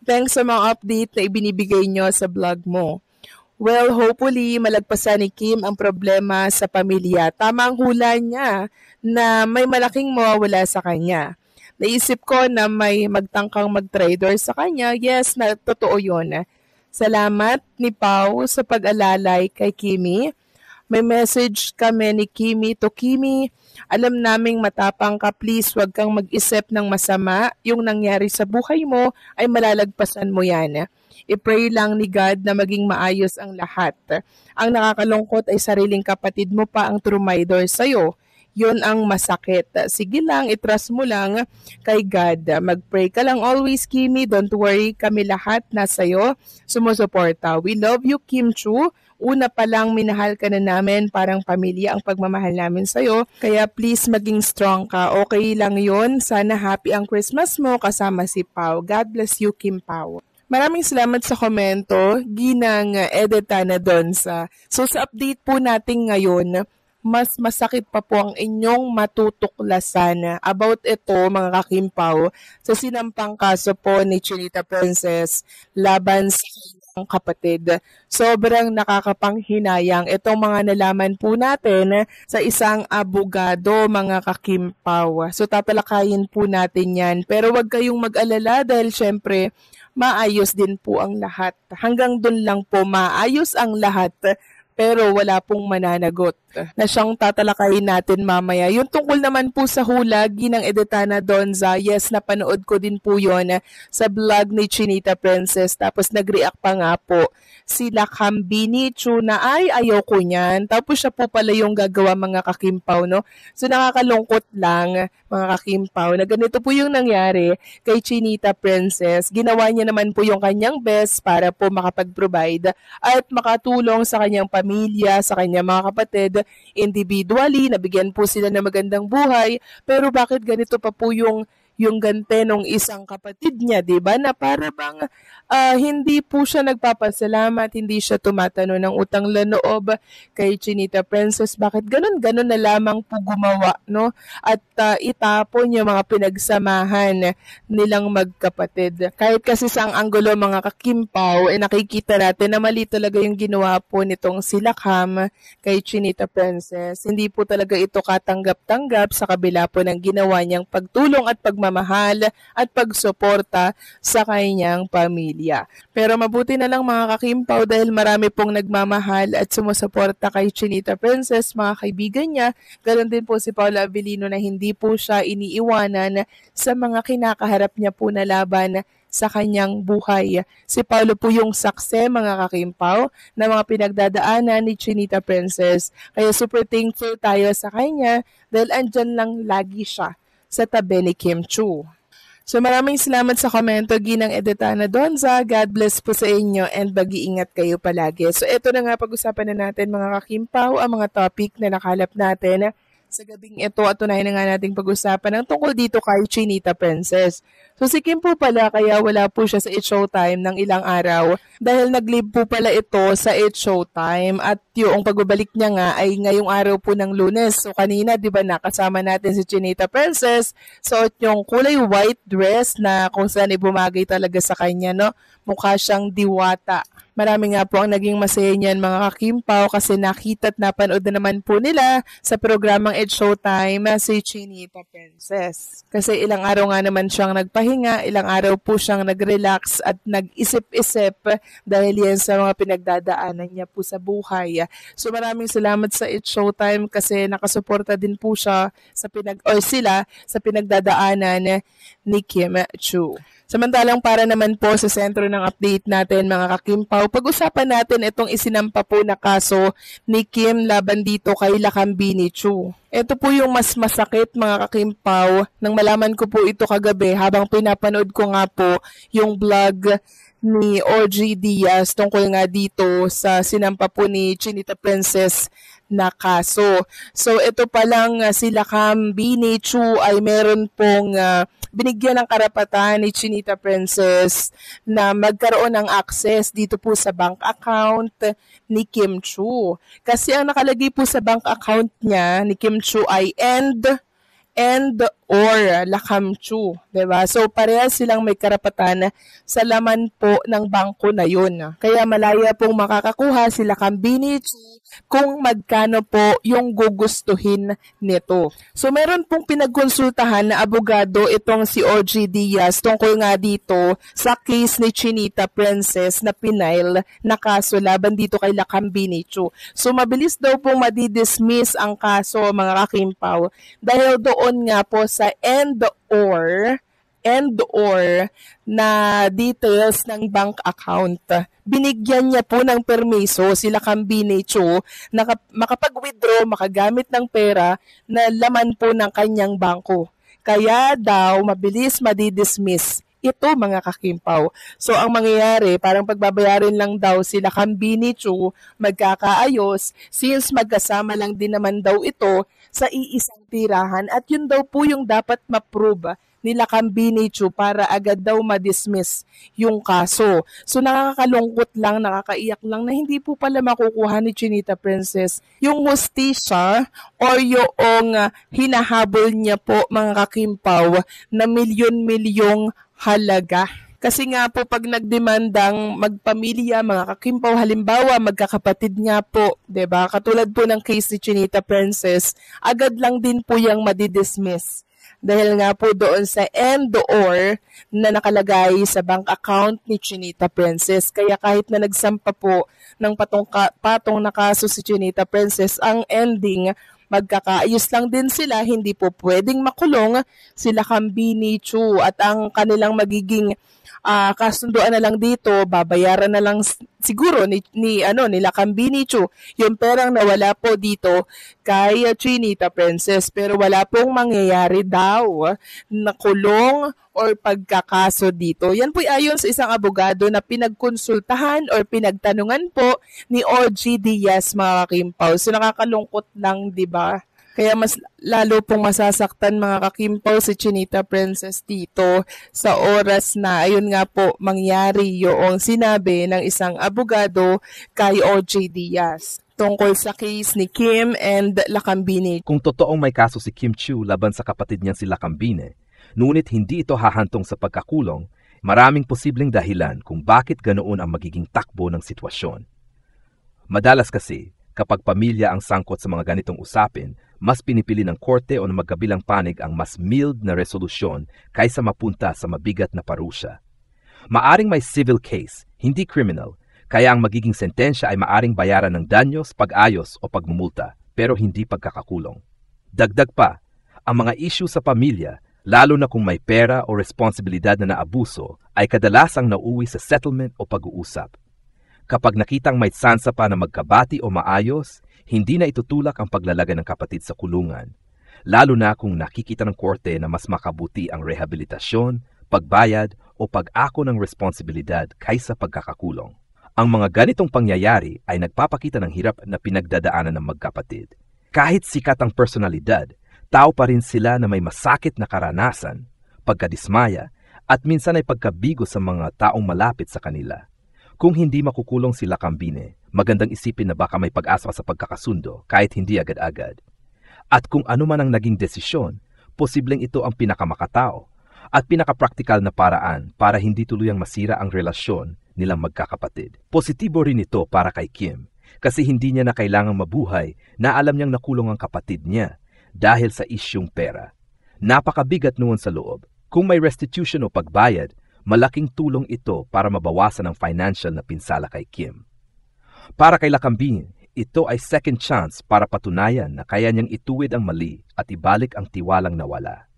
Thanks sa mga update na ibinibigay nyo sa vlog mo. Well, hopefully, malagpasan ni Kim ang problema sa pamilya. Tama ang hula niya na may malaking mawawala sa kanya. Naisip ko na may magtangkang mag-trader sa kanya. Yes, na totoo yun. Salamat ni Pau sa pag-alalay kay Kimi. May message kami ni Kimi to Kimi. Alam naming matapang ka, please wag kang mag-isip ng masama. Yung nangyari sa buhay mo ay malalagpasan mo yan. I-pray lang ni God na maging maayos ang lahat. Ang nakakalungkot ay sariling kapatid mo pa ang trumaydor sa'yo. Yun ang masakit. Sige lang, itrust mo lang kay God. Mag-pray ka lang always, Kimi. Don't worry, kami lahat nasa'yo. Sumusuporta. We love you, Kim Chu. Una pa lang, minahal ka na namin. Parang pamilya ang pagmamahal namin sa'yo. Kaya please, maging strong ka. Okay lang yun. Sana happy ang Christmas mo kasama si Pau. God bless you, Kim Pau. Maraming salamat sa komento. Ginang Edeta na doon sa... So sa update po natin ngayon, mas masakit pa po ang inyong matutuklasan about ito mga kakimpaw sa sinampang kaso po ni Chinita Princess laban sa kanyang kapatid. Sobrang nakakapanghinayang itong mga nalaman po natin sa isang abogado mga kakimpaw. So tatalakayin po natin yan. Pero wag kayong mag-alala dahil syempre maayos din po ang lahat. Hanggang dun lang po maayos ang lahat. Pero wala pong mananagot na siyang tatalakayin natin mamaya. Yung tungkol naman po sa hula, Ginang Edetana Donza, yes, napanood ko din po yon sa vlog ni Chinita Princess. Tapos nag-react pa nga po sila Kambini Chu na ay ayoko niyan. Tapos siya po pala yung gagawa mga kakimpaw, no? So nakakalungkot lang mga kakimpaw na ganito po yung nangyari kay Chinita Princess. Ginawa niya naman po yung kanyang best para po makapag-provide at makatulong sa kanyang pamilya, sa kanyang mga kapatid, individually, nabigyan po sila ng magandang buhay, pero bakit ganito pa po yung gante ng isang kapatid niya, 'di ba? Na para bang hindi po siya nagpapasalamat, hindi siya tumatano ng utang loob kay Chinita Princess. Bakit ganun na lamang po gumawa, no? At itapon yung mga pinagsamahan nilang magkapatid. Kahit kasi sa anggulo mga kakimpaw, nakikita natin na mali talaga yung ginawa po nitong sila Cam kay Chinita Princess. Hindi po talaga ito katanggap-tanggap sa kabila po ng ginawa niyang pagtulong at pagmamahal at pagsuporta sa kanyang pamilya. Pero mabuti na lang mga kakimpaw dahil marami pong nagmamahal at sumusuporta kay Chinita Princess, mga kaibigan niya. Ganon din po si Paula Avellino na hindi po siya iniiwanan sa mga kinakaharap niya po na laban sa kanyang buhay. Si Paulo po yung sakse mga kakimpaw na mga pinagdadaanan ni Chinita Princess. Kaya super thankful tayo sa kanya dahil andyan lang lagi siya sa tabi ni Kim Chu. So maraming salamat sa komento, Ginang Edetana Donza. God bless po sa inyo and mag-iingat kayo palagi. So ito na nga pag-usapan na natin mga kakimpaw ang mga topic na nakalap natin sa gabing ito at tunayan na nga nating pag-usapan ng tungkol dito kay Chinita Princess. So si Kim po pala kaya wala po siya sa It's Showtime ng ilang araw dahil nag-live po pala ito sa It's Showtime at yung pagbabalik niya nga ay ngayong araw po ng Lunes. So kanina di ba nakasama natin si Chinita Princess, suot yung kulay white dress na kung saan ibumagay talaga sa kanya, no? Mukha siyang diwata. Marami nga po ang naging masaya niyan mga kakimpaw kasi nakita at napanood na naman po nila sa programang It's Showtime si Chinita Princess. Kasi ilang araw nga naman siyang nagpahinga, ilang araw po siyang nag-relax at nag-isip-isip dahil yan sa mga pinagdadaanan niya po sa buhay. So maraming salamat sa It's Showtime kasi nakasuporta din po siya sa sila sa pinagdadaanan ni Kim Chu. Samantalang para naman po sa sentro ng update natin mga kakimpaw, pag-usapan natin itong isinampa po na kaso ni Kim laban dito kay Lakambini Chu. Ito po yung mas masakit mga kakimpaw nang malaman ko po ito kagabi habang pinapanood ko nga po yung vlog ni OG Diaz tungkol nga dito sa sinampa po ni Chinita Princess na kaso. So ito pa lang sila Kambini Chu ay meron pong binigyan ng karapatan ni Chinita Princess na magkaroon ng access dito po sa bank account ni Kim Chu. Kasi ang nakalagay po sa bank account niya ni Kim Chu ay end and or Lakamchu, 'di ba? So parehas silang may karapatan sa laman po ng bangko na 'yun. Kaya malaya pong makakakuha sila Kambinichi kung magkano po yung gugustuhin nito. So meron pong pinagkonsultahan na abogado itong si OG Diaz tungkol nga dito sa case ni Chinita Princess na pinail na kaso laban dito kay Lakambinichu. So mabilis daw pong madidismiss ang kaso mga kakimpaw dahil doon nga po sa and or na details ng bank account. Binigyan niya po ng permiso sila Kambinichu na makapag-withdraw, makagamit ng pera na laman po ng kanyang bangko. Kaya daw mabilis madidismiss ito mga kakimpaw. So ang mangyayari, parang pagbabayarin lang daw sila Kambinichu, magkakaayos since magkasama lang din naman daw ito sa iisang tirahan at yun daw po yung dapat ma-prove nila Kambinichu para agad daw ma-dismiss yung kaso. So nakakalungkot lang, nakakaiyak lang na hindi po pala makukuha ni Chinita Princess yung hustisya or yung hinahabol niya po mga kakimpaw na milyon-milyong halaga. Kasi nga po pag nagdemandang magpamilya, mga kakimpaw, halimbawa magkakapatid nga po, 'di ba? Katulad po ng case ni Chinita Princess, agad lang din po yang madidismiss. Dahil nga po doon sa and or na nakalagay sa bank account ni Chinita Princess. Kaya kahit na nagsampa po ng patong na kaso si Chinita Princess, ang ending magkakaayos lang din sila, hindi po pwedeng makulong sila Kambinichu at ang kanilang magiging kasunduan na lang dito, babayaran na lang siguro nila Kambinichu yung perang nawala po dito kay Chinita Princess, pero wala pong mangyayari daw na kulong or pagkakaso dito. Yan po ayon sa isang abogado na pinagkonsultahan or pinagtanungan po ni OG Diaz mga kakimpaw. So nakakalungkot lang, di ba? Kaya mas lalo pong masasaktan mga kakimpaw si Chinita Princess dito sa oras na ayun nga po mangyari yung sinabi ng isang abogado kay OG Diaz tungkol sa case ni Kim and Lakambine. Kung totoong may kaso si Kim Chiu laban sa kapatid niyang si Lakambine, ngunit hindi ito hahantong sa pagkakulong, maraming posibleng dahilan kung bakit ganoon ang magiging takbo ng sitwasyon. Madalas kasi, kapag pamilya ang sangkot sa mga ganitong usapin, mas pinipili ng korte o ng magkabilang panig ang mas mild na resolusyon kaysa mapunta sa mabigat na parusa. Maaring may civil case, hindi criminal, kaya ang magiging sentensya ay maaring bayaran ng danyos, pag-ayos o pagmumulta, pero hindi pagkakakulong. Dagdag pa, ang mga issue sa pamilya, lalo na kung may pera o responsibilidad na naabuso, ay kadalasang nauwi sa settlement o pag-uusap. Kapag nakitang may tsansa pa na magkabati o maayos, hindi na itutulak ang paglalagay ng kapatid sa kulungan, lalo na kung nakikita ng korte na mas makabuti ang rehabilitasyon, pagbayad o pag-ako ng responsibilidad kaysa pagkakakulong. Ang mga ganitong pangyayari ay nagpapakita ng hirap na pinagdadaanan ng magkapatid. Kahit sikat ang personalidad, tao pa rin sila na may masakit na karanasan, pagkadismaya at minsan ay pagkabigo sa mga taong malapit sa kanila. Kung hindi makukulong si Lakambine, magandang isipin na baka may pag-asa sa pagkakasundo kahit hindi agad-agad. At kung ano man ang naging desisyon, posibleng ito ang pinakamakatao at pinakapraktikal na paraan para hindi tuluyang masira ang relasyon nilang magkakapatid. Positibo rin ito para kay Kim kasi hindi niya na kailangang mabuhay na alam niyang nakulong ang kapatid niya dahil sa isyung pera. Napakabigat noon sa loob. Kung may restitution o pagbayad, malaking tulong ito para mabawasan ang financial na pinsala kay Kim. Para kay Lakambine, ito ay second chance para patunayan na kaya niyang ituwid ang mali at ibalik ang tiwalang nawala.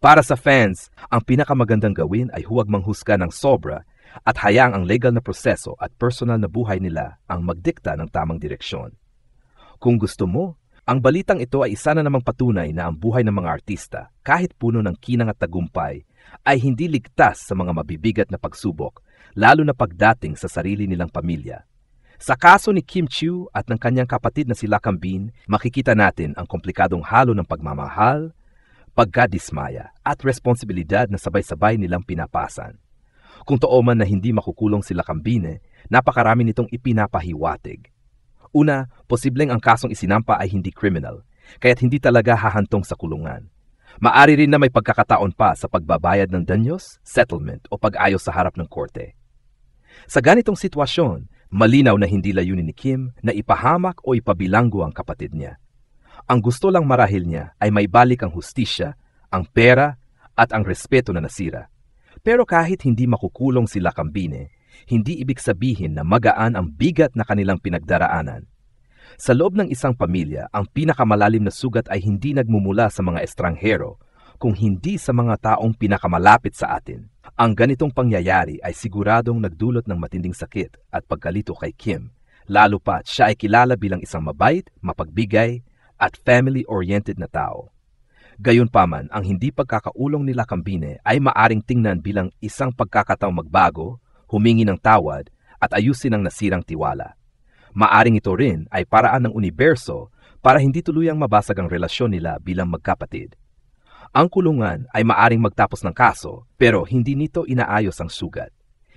Para sa fans, ang pinakamagandang gawin ay huwag manghusga ng sobra at hayaang ang legal na proseso at personal na buhay nila ang magdikta ng tamang direksyon. Kung gusto mo, ang balitang ito ay isa na namang patunay na ang buhay ng mga artista, kahit puno ng kinang at tagumpay, ay hindi ligtas sa mga mabibigat na pagsubok, lalo na pagdating sa sarili nilang pamilya. Sa kaso ni Kim Chiu at ng kanyang kapatid na si Lakambine, makikita natin ang komplikadong halo ng pagmamahal, pagkadismaya at responsibilidad na sabay-sabay nilang pinapasan. Kung totoo man na hindi makukulong si Lakambine, napakarami nitong ipinapahiwatig. Una, posibleng ang kasong isinampa ay hindi criminal, kaya't hindi talaga hahantong sa kulungan. Maari rin na may pagkakataon pa sa pagbabayad ng danyos, settlement o pag-ayos sa harap ng korte. Sa ganitong sitwasyon, malinaw na hindi layunin ni Kim na ipahamak o ipabilanggo ang kapatid niya. Ang gusto lang marahil niya ay maibalik ang hustisya, ang pera at ang respeto na nasira. Pero kahit hindi makukulong si Lacambine, hindi ibig sabihin na magaan ang bigat na kanilang pinagdaraanan. Sa loob ng isang pamilya, ang pinakamalalim na sugat ay hindi nagmumula sa mga estranghero, kung hindi sa mga taong pinakamalapit sa atin. Ang ganitong pangyayari ay siguradong nagdulot ng matinding sakit at pagkalito kay Kim, lalo pat siya ay kilala bilang isang mabait, mapagbigay, at family-oriented na tao. Gayunpaman, ang hindi pagkakaulong ni Lacambine ay maaring tingnan bilang isang pagkakataong magbago, humingi ng tawad, at ayusin ang nasirang tiwala. Maaring ito rin ay paraan ng universo para hindi tuluyang mabasag ang relasyon nila bilang magkapatid. Ang kulungan ay maaring magtapos ng kaso, pero hindi nito inaayos ang sugat.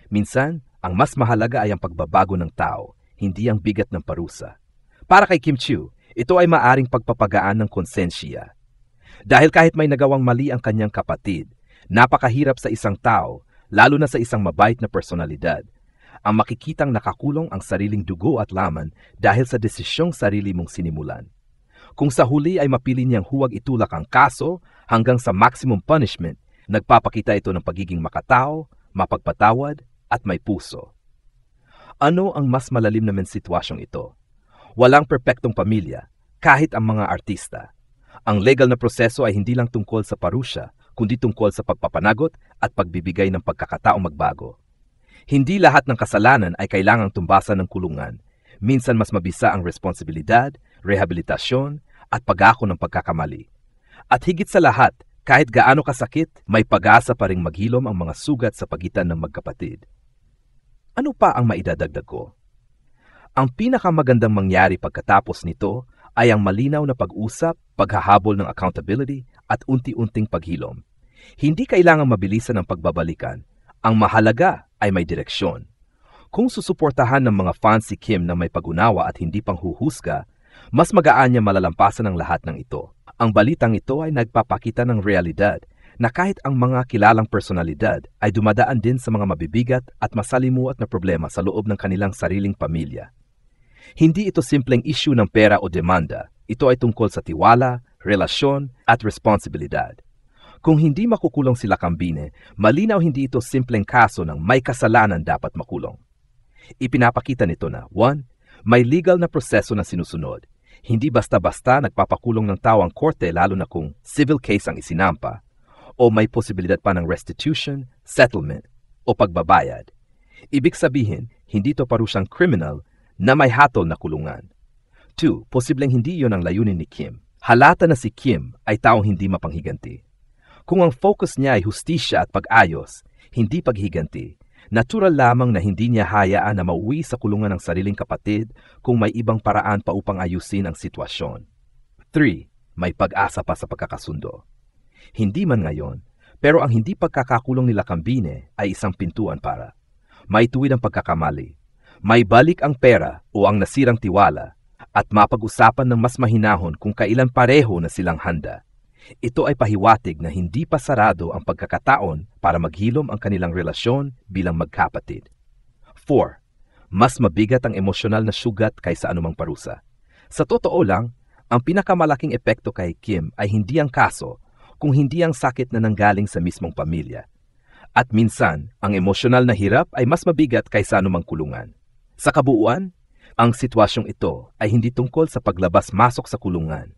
Minsan, ang mas mahalaga ay ang pagbabago ng tao, hindi ang bigat ng parusa. Para kay Kim Chiu, ito ay maaring pagpapagaan ng konsensya. Dahil kahit may nagawang mali ang kanyang kapatid, napakahirap sa isang tao, lalo na sa isang mabait na personalidad, ang makikitang nakakulong ang sariling dugo at laman dahil sa desisyong sarili mong sinimulan. Kung sa huli ay mapili niyang huwag itulak ang kaso hanggang sa maximum punishment, nagpapakita ito ng pagiging makatao, mapagpatawad at may puso. Ano ang mas malalim naman sitwasyong ito? Walang perpektong pamilya, kahit ang mga artista. Ang legal na proseso ay hindi lang tungkol sa parusya, kundi tungkol sa pagpapanagot at pagbibigay ng pagkakataong magbago. Hindi lahat ng kasalanan ay kailangang tumbasan ng kulungan. Minsan mas mabisa ang responsibilidad, rehabilitasyon, at pag-ako ng pagkakamali. At higit sa lahat, kahit gaano kasakit, may pag-asa pa ring maghilom ang mga sugat sa pagitan ng magkapatid. Ano pa ang maidadagdag ko? Ang pinakamagandang mangyari pagkatapos nito ay ang malinaw na pag-usap, paghahabol ng accountability, at unti-unting paghilom. Hindi kailangang mabilisan ang pagbabalikan. Ang mahalaga ay may direksyon. Kung susuportahan ng mga fans si Kim na may pag-unawa at hindi pang huhusga, mas magaan niya malalampasan ang lahat ng ito. Ang balitang ito ay nagpapakita ng realidad na kahit ang mga kilalang personalidad ay dumadaan din sa mga mabibigat at masalimuot na problema sa loob ng kanilang sariling pamilya. Hindi ito simpleng issue ng pera o demanda. Ito ay tungkol sa tiwala, relasyon at responsibilidad. Kung hindi makukulong si Lacambine, malinaw hindi ito simpleng kaso ng may kasalanan dapat makulong. Ipinapakita nito na 1. May legal na proseso na sinusunod. Hindi basta-basta nagpapakulong ng tao ang korte lalo na kung civil case ang isinampa o may posibilidad pa ng restitution, settlement o pagbabayad. Ibig sabihin, hindi ito parusyang criminal na may hatol na kulungan. 2. Posibleng hindi yon ang layunin ni Kim. Halata na si Kim ay taong hindi mapanghiganti. Kung ang focus niya ay hustisya at pag-ayos, hindi paghiganti, natural lamang na hindi niya hayaan na mauwi sa kulungan ng sariling kapatid kung may ibang paraan pa upang ayusin ang sitwasyon. 3. May pag-asa pa sa pagkakasundo. Hindi man ngayon, pero ang hindi pagkakakulong ni Lacambine ay isang pintuan para may tuwid ang pagkakamali, may balik ang pera o ang nasirang tiwala, at mapag-usapan ng mas mahinahon kung kailan pareho na silang handa. Ito ay pahiwatig na hindi pa sarado ang pagkakataon para maghilom ang kanilang relasyon bilang magkapatid. 4. Mas mabigat ang emosyonal na sugat kaysa anumang parusa. Sa totoo lang, ang pinakamalaking epekto kay Kim ay hindi ang kaso, kung hindi ang sakit na nanggaling sa mismong pamilya. At minsan, ang emosyonal na hirap ay mas mabigat kaysa anumang kulungan. Sa kabuuan, ang sitwasyong ito ay hindi tungkol sa paglabas-masok sa kulungan.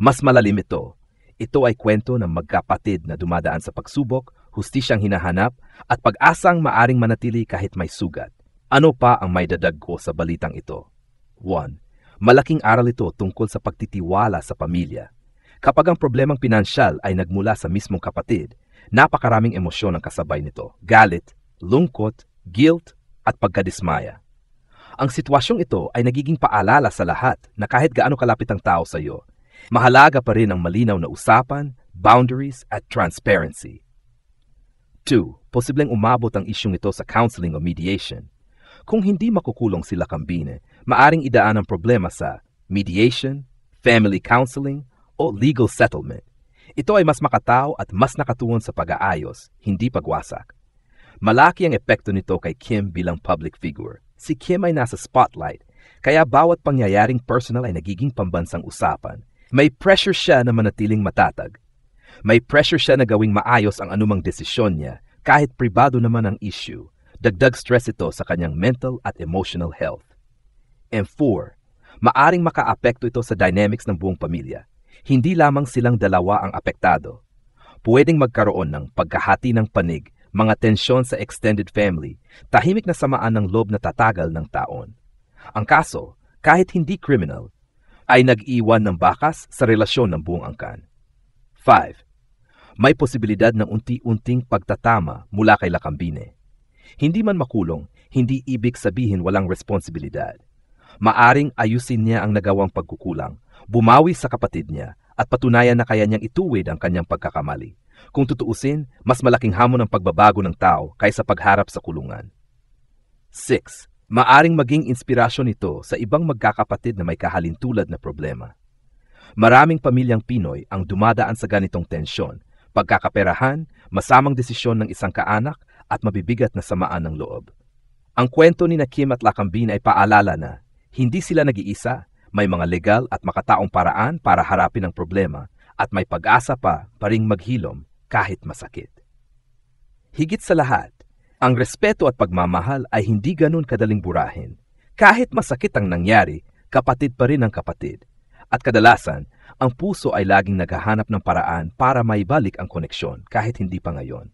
Mas malalim ito. Ito ay kwento ng magkapatid na dumadaan sa pagsubok, hustisyang hinahanap, at pag-asang maaring manatili kahit may sugat. Ano pa ang may dadag ko sa balitang ito? 1. Malaking aral ito tungkol sa pagtitiwala sa pamilya. Kapag ang problemang pinansyal ay nagmula sa mismong kapatid, napakaraming emosyon ang kasabay nito. Galit, lungkot, guilt, at pagkadismaya. Ang sitwasyong ito ay nagiging paalala sa lahat na kahit gaano kalapit ang tao sa iyo, mahalaga pa rin ang malinaw na usapan, boundaries, at transparency. 2. Posibleng umabot ang isyong ito sa counseling o mediation. Kung hindi makukulong si Lacambine, maaring idaan ang problema sa mediation, family counseling, o legal settlement. Ito ay mas makatao at mas nakatuon sa pag-aayos, hindi pagwasak. Malaki ang epekto nito kay Kim bilang public figure. Si Kim ay nasa spotlight, kaya bawat pangyayaring personal ay nagiging pambansang usapan. May pressure siya na manatiling matatag. May pressure siya na gawing maayos ang anumang desisyon niya, kahit pribado naman ang issue. Dagdag stress ito sa kanyang mental at emotional health. And 4, maaring makaapekto ito sa dynamics ng buong pamilya. Hindi lamang silang dalawa ang apektado. Pwedeng magkaroon ng pagkahati ng panig, mga tensyon sa extended family, tahimik na samaan ng loob na tatagal ng taon. Ang kaso, kahit hindi criminal, ay nag-iwan ng bakas sa relasyon ng buong angkan. 5. May posibilidad ng unti-unting pagtatama mula kay Lacambine. Hindi man makulong, hindi ibig sabihin walang responsibilidad. Maaring ayusin niya ang nagawang pagkukulang, bumawi sa kapatid niya, at patunayan na kaya niyang ituwid ang kanyang pagkakamali. Kung tutuusin, mas malaking hamon ang pagbabago ng tao kaysa pagharap sa kulungan. 6. Maaring maging inspirasyon ito sa ibang magkakapatid na may kahalintulad na problema. Maraming pamilyang Pinoy ang dumadaan sa ganitong tensyon, pagkakaperahan, masamang desisyon ng isang kaanak at mabibigat na samaan ng loob. Ang kwento ni Kim at Lacambine ay paalala na hindi sila nag-iisa, may mga legal at makataong paraan para harapin ang problema at may pag-asa pa ring maghilom kahit masakit. Higit sa lahat, ang respeto at pagmamahal ay hindi ganun kadaling burahin. Kahit masakit ang nangyari, kapatid pa rin ang kapatid. At kadalasan, ang puso ay laging naghahanap ng paraan para maibalik ang koneksyon kahit hindi pa ngayon.